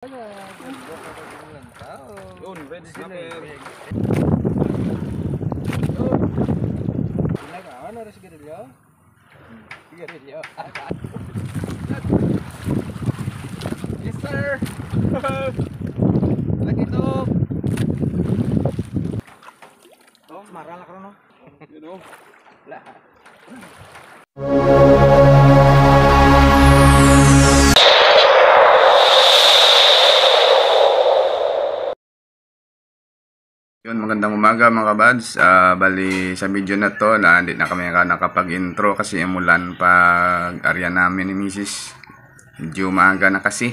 Yun, red snapper. Ginagawa na rin sigarilyo? Sigarilyo. Yes sir! Lagi ito! Oh, marala ka no? You know? Lahat. Yun, magandang umaga mga kabads. Bali sa video na to, hindi na kami nakapag-intro kasi umulan pag area namin ni Mrs. Medyo maaga na kasi.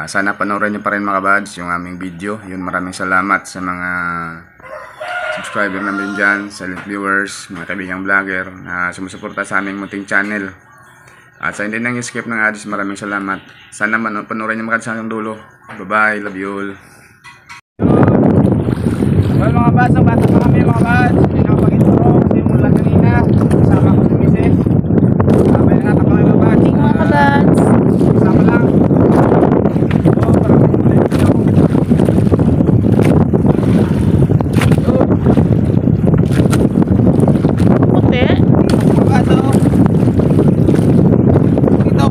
Sana panoorin nyo pa rin mga kabads yung aming video. Yun, maraming salamat sa mga subscriber namin dyan, silent viewers, mga kaibigang vlogger na sumusuporta sa aming munting channel. At sa hindi nang skip ng ads, maraming salamat. Sana panoorin nyo mga kabads hanggang dulo. Bye bye, love you all. Well mga bads, ang bata pa kami mga bads. Hindi nakapag-intro kasi umulan kanina. Kasama ko si Mrs. May nakatap kami mga bads. Hindi mga kabads. Kasama lang. Oo, parang ulit ako. Puti. Mga bads, oo. Ito.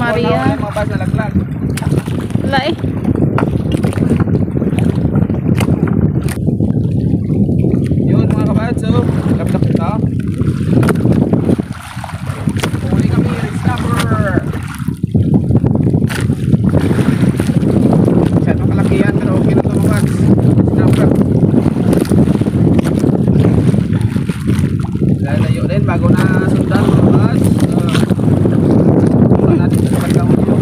Maria. Mga bad, nalaglag. Wala eh. Yun mga kabads, so laptop ito. Huli kami, red snapper. Masyad makalaki yan, pero okay na ito mga kabads. Snapper. Lalayo din bago na sundan mga kabads. Sundan natin sa pagkaon nyo.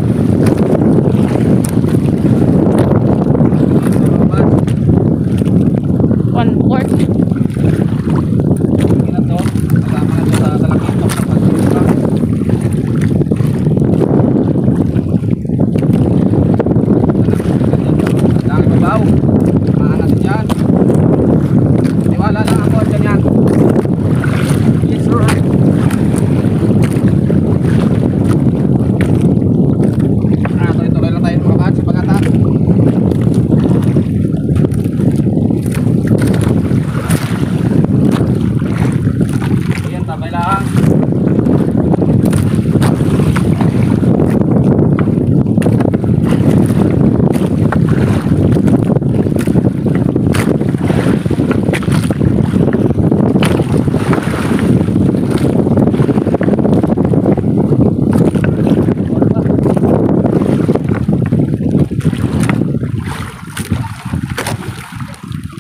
One fourth. Ina to, kasama na to sa talakitok sa pagkuka. Dami babaw. Maangat dyan. Tiwala lang ako dyan yan. Yes sir. Tuloy lang tayo mga kabads sa pag-atak. Ayan, tabay lang.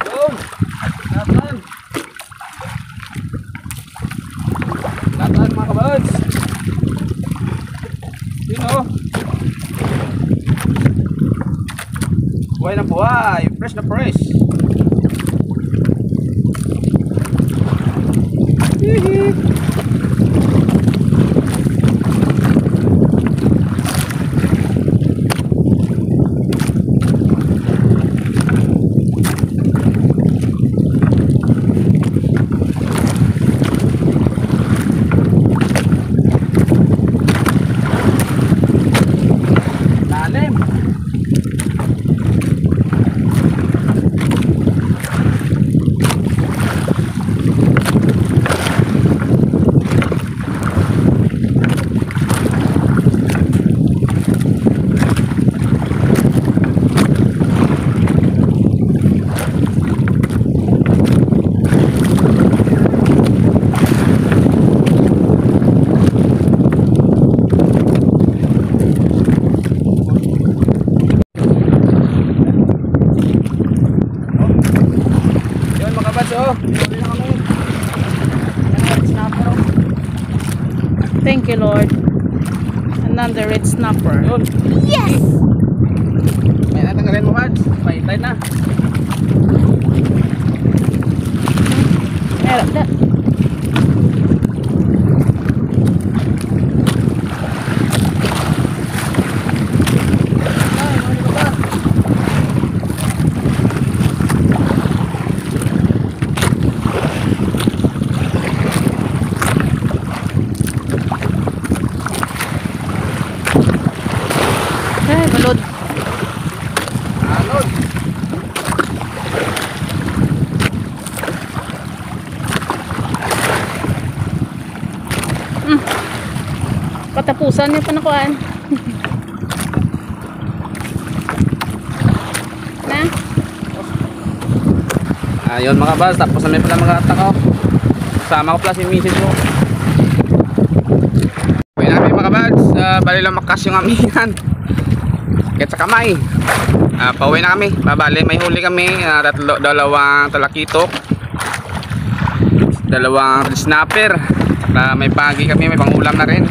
Boom! Latan! Latan mga kabads! Yun o! Buhay na buhay! Fresh na fresh! Hihi! Lalim! Yun mga kabads oh! Huli na kami! Red snapper oh! Thank you, Lord. Another red snapper. Yun! Yes! May natanggalin mo kabads! May tide na! Meron na. Ay, huli ka ba? Ay, balod. Alod! Patapusan niya pa nakuhaan. Na? Ayun mga kabads, tapos na may pala mga atako. Kasama ko pala si Mrs. ko. Uwi namin mga kabads, bali lang makas yung amihan. Kahit sa kamay. Pauwi na kami. Babali, may huli kami. Dalawang talakitok. Dalawang red snapper. May pagi kami, may pangulam na rin.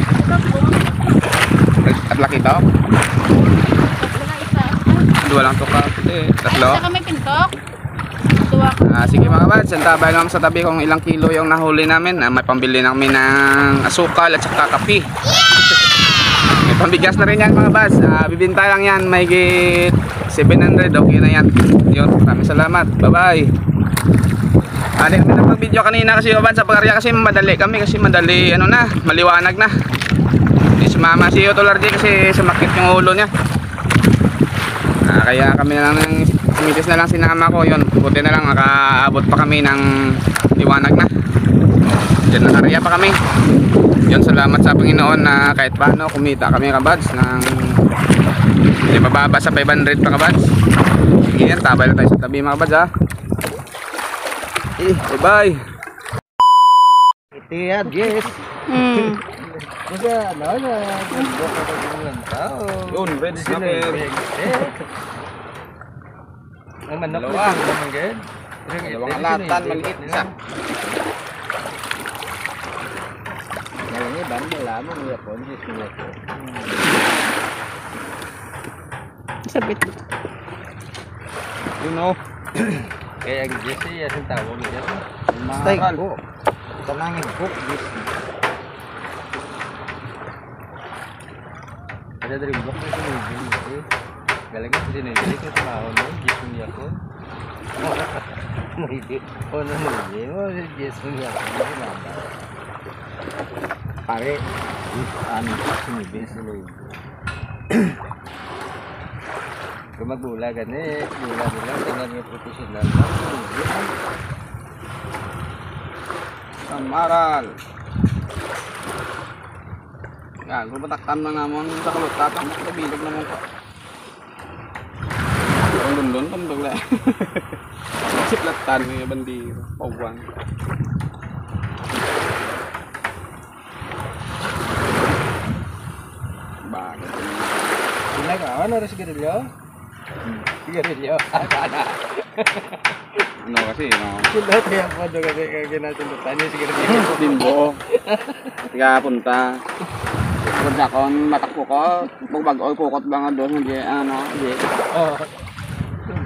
At lakitok. Dua lang to ka. Tatlo. Saka may pintok. Tuwa ko. Sige mga kabads, antabay lang sa tabi kung ilang kilo yung nahuli namin. May pambili na kami ng asukal at saka kape. May pambigas na rin yan mga kabads. Bibinta lang yan, may git 700, okay na yan. Yun, maraming salamat, bye bye. Hindi kami na mag-video kanina kasi kabads sa pag-arya kasi madali kami kasi madali ano na, maliwanag na. Hindi sumama si Otolard kasi sumakit yung ulo niya. Kaya kami na lang Mitis na lang sinama ko yun. Buti na lang makaabot pa kami ng liwanag na. Diyan na area pa kami. Yun, salamat sa Panginoon na kahit paano kumita kami kabads ng hindi mababa sa 500 pa kabads. Sige yan, tabay na tayo sa tabi mga kabads ha. Bye bye. Tiyan, yes. Hmm. Kasi ano na, ganda ka ng tao. Yun, red snapper. Ang manok Dalawa. na naman ganyan. Dalawang alatan, maliit isa. Ngayon eh, banda lamang niya po, hindi siya po. Sabit. You know. Kaya ang Jesse, yung tawag niya. Steak po. Tanangin po, Jesse. Ada dari blok na sinigil eh. Galaga sa sinigil ko tumahon mo, Jesse niya ko. Hindi. O na nagigil mo, Jesse niya ko. Pare, ano sinigil sinigil. Kung magbulagan eh, bula-bula, tingnan niya profesional. Samaral. Yan, pumataktan na naman sa kalutatan. Nabilag naman ko. Ang lundon, tumbag lang. Siplatan mo yung bandiro. Pawang. Bakit? Sila ka, ano rin sigarilyo? Sigarilyo, akala. Ano kasi, no? Sila kaya po doon kasi kaya natundutan yung sigarilyo. Bimbo. Tiga punta. Punta ko, matakpo ko. Magbag-oy kukot ba nga doon. Hindi, ano, hindi. Oo.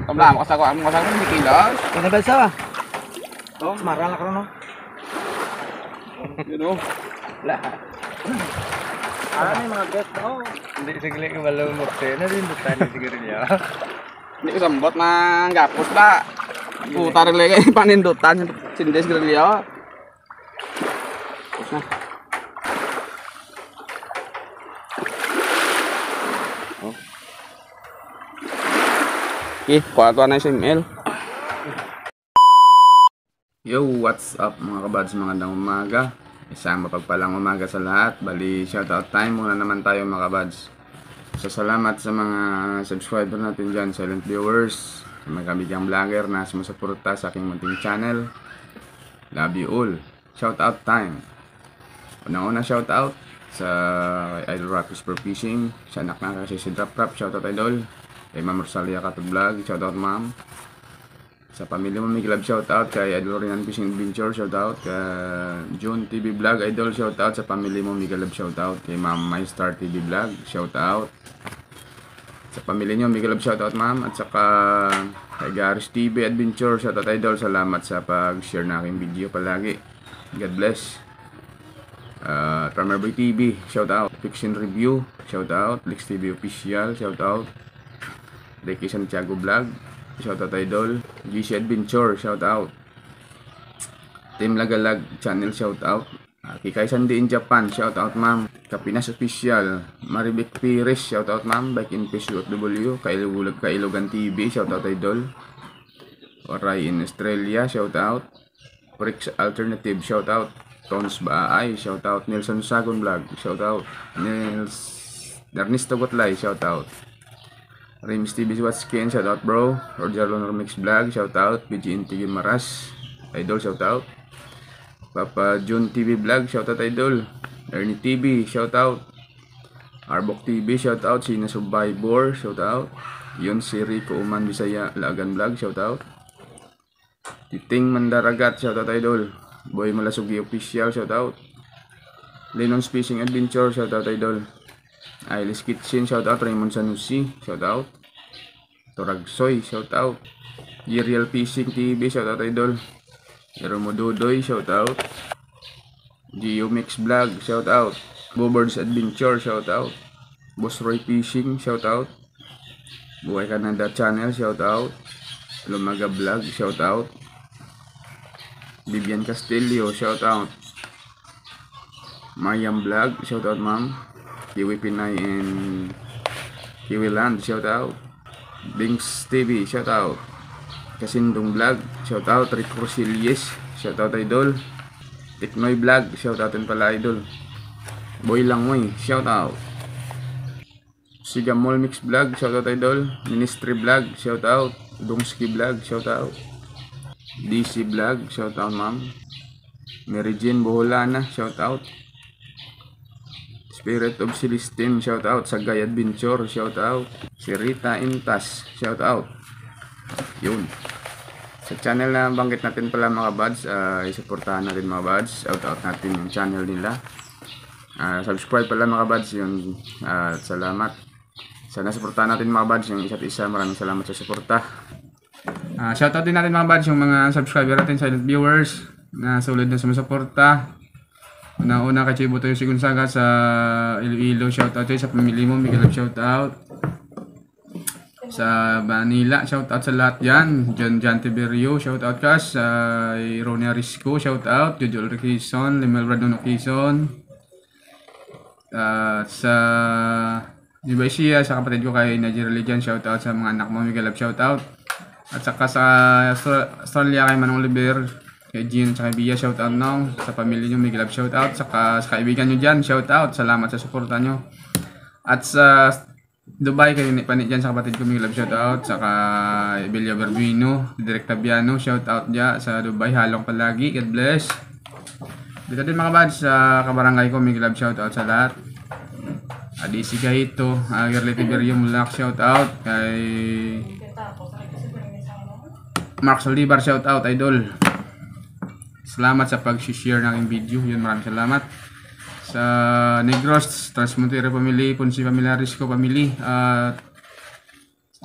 Tabla mo kasako, hindi kilos. Kaya ba sa? Oo, marala ka no? You know? Lahat. Ano yung mga guest mo? Hindi, sigli ko malumok sa'yo. Natundutan yung sigarilyo. Hindi ko sambot ng gapos ba? Puta rin lang kayo panindutan. Sindes grilyo. Tapos na. Oh. Okay, kuha na yung email. Yo, what's up mga kabads, magandang umaga. Isang mapagpalang umaga sa lahat. Bali, shoutout time muna naman tayo mga kabads. So, salamat sa mga subscriber natin dyan, silent viewers, sa mga kabigyang vlogger na sumusuporta sa aking munting channel. Love you all. Shoutout time. Unang-una shoutout sa Idol Rockers for Fishing, sa anak na kasi si Drop Drop, shoutout Idol. Kay Ma'am Rosalia Katog Vlog, shoutout Ma'am. Sa pamilya mo may club, shoutout kay Idol Rian Fishing Adventure, shoutout kay June TV Vlog Idol, shoutout sa pamilya mo may club, shoutout kay Ma'am My Star TV Vlog, shoutout sa pamilya niyo may club, shoutout Ma'am, at saka kay Garis TV Adventure, shoutout Idol, salamat sa pag-share na aking video palagi, God bless. Farmer Boy TV, shoutout. Fiction Review, shoutout. Lex TV Official, shoutout. Ricky Santiago Vlog, shoutout Idol. GC Adventure, shoutout. Team Lagalag Channel, shoutout. Kikay Sandy in Japan, shoutout Ma'am. Kapinas Official, Maribek Pires, shoutout Ma'am. Bike in Fish UFW, Kailogan TV, shoutout Idol. Oray in Australia, shoutout. Prix Alternative, shoutout. Tons Baay, shoutout. Nelson Sagon Vlog, shoutout. Ernesto Gotlay, shoutout. Rims TV Skin, shoutout bro. Roger Lonor Mix Vlog, shoutout. BGN TV Maras, Idol, shoutout. Papa June TV Vlog, shoutout Idol. Ernie TV, shoutout. Arbok TV, shoutout. Sina Survivor, shoutout. Yun si Rico Uman Bisaya Lagan Vlog, shoutout. Titing Mandaragat, shoutout Idol. Boy Malasugi Official, shoutout. Lenon's Fishing Adventure, shoutout Idol. Ailis Kitchen, shoutout. Raymond Sanusi, shoutout. Toragsoy, shoutout. Yerial Fishing TV, shoutout Idol. Yeromo Dodoy, shoutout. Geo Mix Vlog, shoutout. Bobards Adventure, shoutout. Boss Roy Fishing, shoutout. Buhay Canada Channel, shoutout. Lumaga Vlog, shoutout. Vivian Castillo, shoutout. Mayam Vlog, shoutout Ma'am. Kiwi Pinay and Kiwi Land, shoutout. Binks TV, shoutout. Kasindong Vlog, shoutout. Rick Rosilles, shoutout idol. Tiknoy Vlog, shoutout din pala idol. Boy Langoy, shoutout. Sigamol Mix Vlog, shoutout idol. Ministry Vlog, shoutout. Dungski Vlog, shoutout. DC Vlog, shoutout ma'am. Mary Jane Boholana, shoutout. Spirit of Celestine, shoutout. Sagay Adventure, shoutout. Si Rita Intas, shoutout. Yun. Sa channel na banggit natin pala mga buds, isuportahan natin mga buds. Shoutout natin yung channel nila. Subscribe pala mga buds yun. Salamat. Sana suportahan natin mga buds yung isa't isa. Maraming salamat sa suporta. Shoutout din natin mga buds yung mga subscriber natin, silent viewers na solid na sumusuporta. Una-una kay Chibo Toyo Sigunsaga sa Iloilo, shoutout sa pamilya mo, Miguel, shoutout. Sa Manila, shoutout sa lahat dyan. John Tiberio, shoutout ka. Sa Ronia Risco, shoutout. Jojo Quezon, Limel Radon Quezon. Sa Dibaisia, sa kapatid ko kay Najir Religion, shoutout sa mga anak mo, Miguel, shoutout. At saka sa Australia kay Manong Oliver, kay Jean at kay Bia, shoutout nong. Sa pamilya nyo, Miguel, shoutout. Saka sa kaibigan nyo dyan, shoutout. Salamat sa suporta nyo. At sa Dubai, kay Panit dyan sa kapatid ko, Miguel, shoutout. Saka Ebelia Berbuino, Direk Tabiano, shoutout dyan sa Dubai. Halong palagi, God bless. Dito din mga buds sa kabarangay ko, Miguel, shoutout sa lahat. Adisi Kahito, Gerli Tiberio Mulak, shoutout. Kay Mark Solibar, shoutout idol. Salamat sa pag-share ng aking video. Yun, maraming salamat. Sa Negros, Transmontero Family, Ponce Family, Risco Family,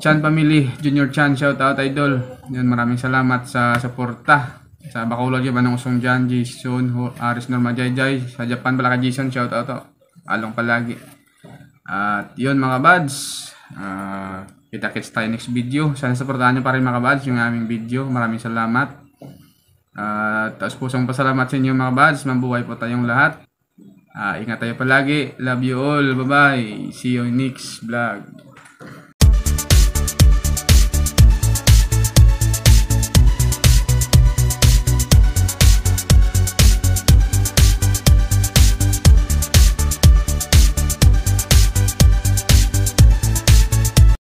Chan Family, Junior Chan, shoutout idol. Yun, maraming salamat sa suporta. Sa Bacolod yun, Manong Usong Jan, Jason, Aris Norma Jayjay. Sa Japan pala ka Jason, shoutout to. Along palagi. At yun mga buds, kita-kits tayo next video. Sana supportahan nyo pa rin mga buds yung aming video. Maraming salamat. Taos pusong pasalamat sa inyo mga buds. Mabuhay po tayong lahat. Ingat tayo palagi. Love you all. Bye bye. See you in next vlog.